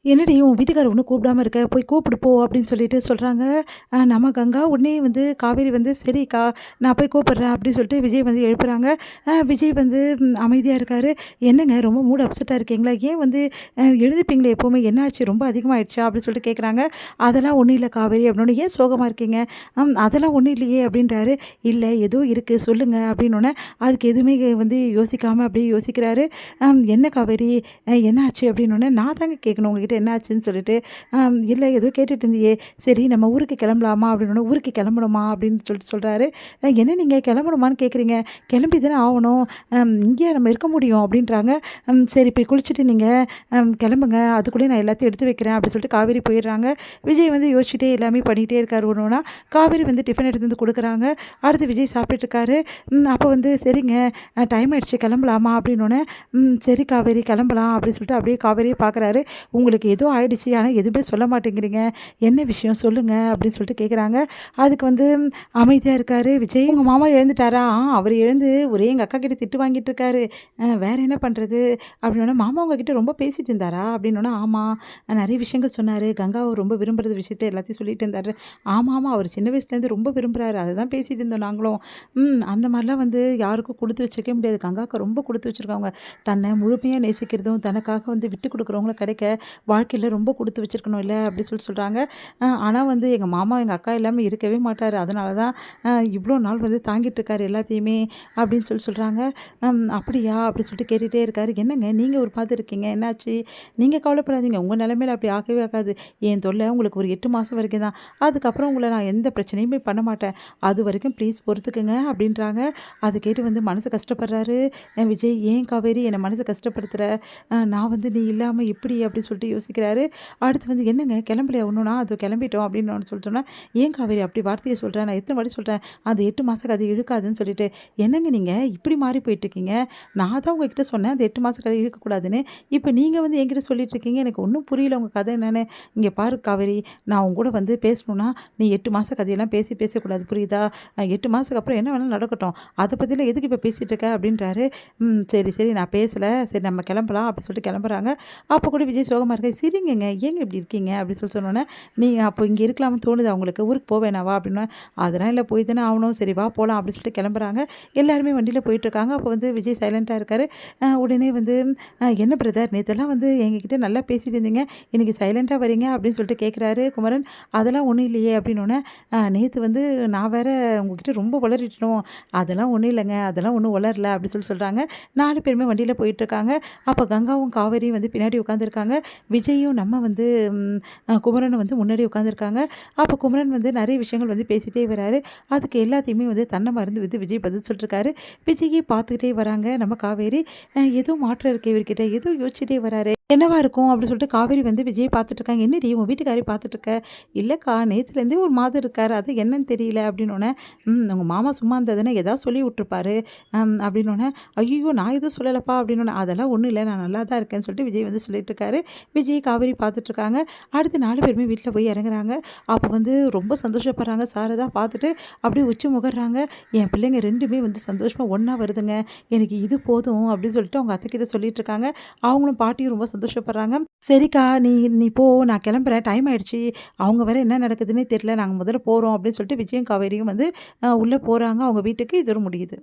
என்னடி உன் வீட்டுக்காரர் ஒன்றும் கூப்பிடாம இருக்க, போய் கூப்பிடு போ அப்படின்னு சொல்லிட்டு சொல்கிறாங்க. நம்ம கங்கா உடனே வந்து காவேரி வந்து சரிக்கா நான் போய் கூப்பிடுறேன் அப்படின்னு சொல்லிட்டு விஜய் வந்து எழுப்புறாங்க. விஜய் வந்து அமைதியாக இருக்காரு. என்னங்க ரொம்ப மூட் அப்செட்டாக இருக்கீங்களா? ஏன் வந்து எழுதிப்பீங்களே எப்போவுமே, என்னாச்சு ரொம்ப அதிகமாகிடுச்சா அப்படின்னு சொல்லிட்டு கேட்குறாங்க. அதெல்லாம் ஒன்றும் இல்லை காவேரி அப்படின்னோடனே, ஏன் சோகமாக இருக்கீங்க? அதெல்லாம் ஒன்றும் இல்லையே அப்படின்றாரு. இல்லை ஏதோ இருக்குது சொல்லுங்கள் அப்படின்னோடனே, அதுக்கு எதுவுமே வந்து யோசிக்காமல் அப்படியே யோசிக்கிறாரு. என்ன காவேரி என்னாச்சு அப்படின்னோடனே, நான் தாங்க கேட்கணும் உங்ககிட்ட என்ன ஆச்சுன்னு சொல்லிட்டு, இல்லை ஏதோ கேட்டுட்டு இருந்தியே, சரி நம்ம ஊருக்கு கிளம்பலாமா அப்படின்னோடனே, ஊருக்கு கிளம்பணுமா அப்படின்னு சொல்லிட்டு சொல்கிறாரு. என்ன நீங்கள் கிளம்பணுமான்னு கேட்குறீங்க, கிளம்பி தானே ஆகணும், இங்கேயே நம்ம இருக்க முடியும் அப்படின்றாங்க. சரி போய் குளிச்சுட்டு நீங்கள் கிளம்புங்க, அதுக்குள்ளேயே நான் எல்லாத்தையும் எடுத்து வைக்கிறேன் அப்படின்னு சொல்லிட்டு காவேரி போயிடுறாங்க. விஜய் வந்து யோசிச்சுட்டே எல்லாமே பண்ணிகிட்டே இருக்காரு. ஒன்றுனா காவேரி வந்து டிஃபன் எடுத்து வந்து கொடுக்குறாங்க. அடுத்து விஜய் சாப்பிட்டுட்டு இருக்காரு. அப்போ வந்து சரிங்க டைம் ஆயிடுச்சு கிளம்பலாமா அப்படின்னோடனே, சரி காவேரி கிளம்பலாம் அப்படின்னு சொல்லிட்டு அப்படியே காவேரியை பார்க்குறாரு. உங்களுக்கு ஏதோ ஆயிடுச்சு, ஆனால் எதுவுமே சொல்ல மாட்டேங்கிறீங்க, என்ன விஷயம் சொல்லுங்கள் அப்படின்னு சொல்லிட்டு கேட்குறாங்க. அதுக்கு வந்து அமைதியாக இருக்காரு விஜய். உங்கள் மாமா எழுந்துட்டாரா? அவர் எழுந்து ஒரே எங்கள் அக்கா கிட்ட திட்டு வாங்கிட்டு இருக்காரு. வேறு என்ன பண்ணுறது அப்படின்னோடனே, மாமா உங்ககிட்ட ரொம்ப பேசிட்டு இருந்தாரா அப்படின்னோடனே, ஆமாம் நிறைய விஷயங்கள் சொன்னார், கங்காவை ரொம்ப விரும்புகிறது விஷயத்த எல்லாத்தையும் சொல்லிட்டு இருந்தார். ஆமாம் அவர் சின்ன வயசுலேருந்து ரொம்ப விரும்புகிறாரு, அதை தான் பேசிகிட்டு இருந்தோம் நாங்களும். அந்த மாதிரிலாம் வந்து யாருக்கும் கொடுத்து வச்சுருக்க முடியாது, கங்காவுக்கு ரொம்ப கொடுத்து வச்சுருக்காங்க. தன்னை முழுமையாக நேசிக்கிறதும் தனக்காக வந்து விட்டு கொடுக்குறவங்களும் கிடைக்க வாழ்க்கையில் ரொம்ப கொடுத்து வச்சுருக்கணும் இல்லை அப்படி சொல்கிறாங்க. ஆனால் வந்து எங்கள் மாமா எங்கள் அக்கா இல்லாமல் இருக்கவே மாட்டார், அதனால தான் இவ்வளோ நாள் வந்து தாங்கிட்டு இருக்காரு எல்லாத்தையுமே அப்படின்னு சொல்கிறாங்க. அப்படியா அப்படி சொல்லிட்டு கேட்டுகிட்டே இருக்காரு. என்னங்க நீங்கள் ஒரு மாதிரி இருக்கீங்க, என்னாச்சு? நீங்கள் கவலைப்படாதீங்க, உங்கள் நிலைமையில் அப்படி ஆகவே ஆகாது. என் தொல்லை உங்களுக்கு ஒரு 8 மாதம் வரைக்கும் தான், அதுக்கப்புறம் உங்களை நான் எந்த பிரச்சனையுமே பண்ண மாட்டேன், அது வரைக்கும் ப்ளீஸ் பொறுத்துக்குங்க அப்படின்றாங்க. அதை கேட்டு வந்து மனசு கஷ்டப்படுறாரு விஜய். ஏன் காவேரி என்னை மனசு கஷ்டப்படுத்துகிற, நான் வந்து நீ இல்லாமல் எப்படி அப்படி சொல்லிட்டு யோசிக்கிறாரு. அடுத்து வந்து என்னங்க கிளம்பலையா ஒன்றுனா, அது கிளம்பிட்டோம் அப்படின்னு ஒன்று சொல்லிட்டோன்னா, ஏன் காவேரி அப்படி வார்த்தையை சொல்கிறேன், நான் எத்தனை வாட்டி சொல்கிறேன் அது 8 மாதத்துக்கு அது இழுக்காதுன்னு சொல்லிட்டு, என்னங்க நீங்கள் இப்படி மாறி போயிட்டுருக்கீங்க, நான் தான் உங்ககிட்ட சொன்னேன் அது 8 மாதத்துக்கு இழுக்கக்கூடாதுன்னு, இப்போ நீங்கள் வந்து என்கிட்ட சொல்லிட்டு இருக்கீங்க, எனக்கு ஒன்றும் புரியல உங்கள் கதை என்னென்னு. இங்கே பாரு காவேரி, நான் உங்க கூட வந்து பேசணுன்னா நீ 8 மாத கதையெல்லாம் பேசக்கூடாது புரியுதா, 8 மாதத்துக்கு அப்புறம் என்ன வேணாலும் நடக்கட்டும், அதை பற்றிலாம் எதுக்கு இப்போ பேசிகிட்டு இருக்க அப்படின்றாரு. சரி சரி நான் பேசலை, சரி நம்ம கிளம்பலாம் அப்படி சொல்லிட்டு கிளம்புறாங்க. அப்போ கூட விஜய் சோகமாக இருக்க, சரிங்கங்க ஏங்க இப்படி இருக்கீங்க அப்படி சொன்னோன்னே, நீ அப்போ இங்கே இருக்கலாம்னு தோணுது அவங்களுக்கு, ஊருக்கு போவேனாவா அப்படின்னா, அதெல்லாம் இல்லை போய் தானே ஆகணும், சரி வா போகலாம் அப்படின்னு சொல்லிட்டு கிளம்புறாங்க. எல்லாருமே வண்டியில் போயிட்டுருக்காங்க. அப்போ வந்து விஜய் சைலண்ட்டாக இருக்கார். உடனே வந்து என்ன பிரதர் நேற்றெல்லாம் வந்து எங்ககிட்ட நல்லா பேசிட்டு இருந்தீங்க, இன்றைக்கி சைலண்ட்டாக வரீங்க அப்படின்னு சொல்லிட்டு கேட்குறாரு குமரன். அதெல்லாம் ஒன்றும் இல்லையே அப்படின்னோடனே, நேற்று வந்து நான் வேறு உங்ககிட்ட ரொம்ப வளரிட்டணும், அதெல்லாம் ஒன்றும் இல்லைங்க, அதெல்லாம் ஒன்றும் வளரல அப்படி சொல்கிறாங்க. 4 பேருமே வண்டியில் போயிட்டுருக்காங்க. அப்போ கங்காவும் காவேரியும் வந்து பின்னாடி உட்காந்துருக்காங்க. விஜயும் நம்ம வந்து குமரனும் வந்து முன்னாடி உட்காந்துருக்காங்க. அப்போ குமரன் வந்து நிறைய விஷயங்கள் வந்து பேசிகிட்டே வராரு. அதுக்கு எல்லாத்தையுமே வந்து தன்னை மறந்து வந்து விஜய் பதில் சொல்லிருக்காரு. விஜயை பார்த்துக்கிட்டே வராங்க நம்ம காவேரி. ஏதோ மாற்றம் இருக்கு இவர்கிட்ட, ஏதோ யோசிச்சுட்டே வராரு, என்னவா இருக்கும் அப்படின்னு சொல்லிட்டு காவேரி வந்து விஜய் பார்த்துட்டு இருக்காங்க. என்னடி உன் வீட்டுக்காரி பார்த்துட்டு இருக்க? இல்லைக்கா நேற்றுலேருந்தே ஒரு மாதிரி இருக்காரு, அது என்னன்னு தெரியல அப்படின்னோடனே, உங்கள் மாமா சும்மா இருந்ததுன்னா ஏதாவது சொல்லி விட்டுருப்பாரு அப்படின்னோடனே, ஐயோ நான் எதுவும் சொல்லலப்பா அப்படின்னோடனே, அதெல்லாம் ஒன்றும் இல்லை நான் நல்லா தான் இருக்கேன்னு சொல்லிட்டு விஜய் வந்து சொல்லிட்டு இருக்காரு. விஜய் காவேரி பார்த்துட்ருக்காங்க. அடுத்து 4 பேருமே வீட்டில் போய் இறங்குறாங்க. அப்போ வந்து ரொம்ப சந்தோஷப்படுறாங்க. சாரதா பார்த்துட்டு அப்படியே உச்சி முகர்றாங்க. என் பிள்ளைங்க 2மே வந்து சந்தோஷமாக ஒன்றா வருதுங்க, எனக்கு இது போதும் அப்படின்னு சொல்லிட்டு அவங்க அத்தைக்கிட்ட சொல்லிட்டு இருக்காங்க. அவங்களும் பாட்டியும் ரொம்ப சந்தோஷப்படுறாங்க. சரிக்கா நீ நீ போ, நான் கிளம்புறேன், டைம் ஆயிடுச்சு, அவங்க வேற என்ன நடக்குதுன்னே தெரியல, நாங்கள் முதல்ல போகிறோம் அப்படின்னு சொல்லிட்டு விஜயும் காவேரியும் வந்து உள்ளே போகிறாங்க அவங்க வீட்டுக்கு. இதோட முடியுது.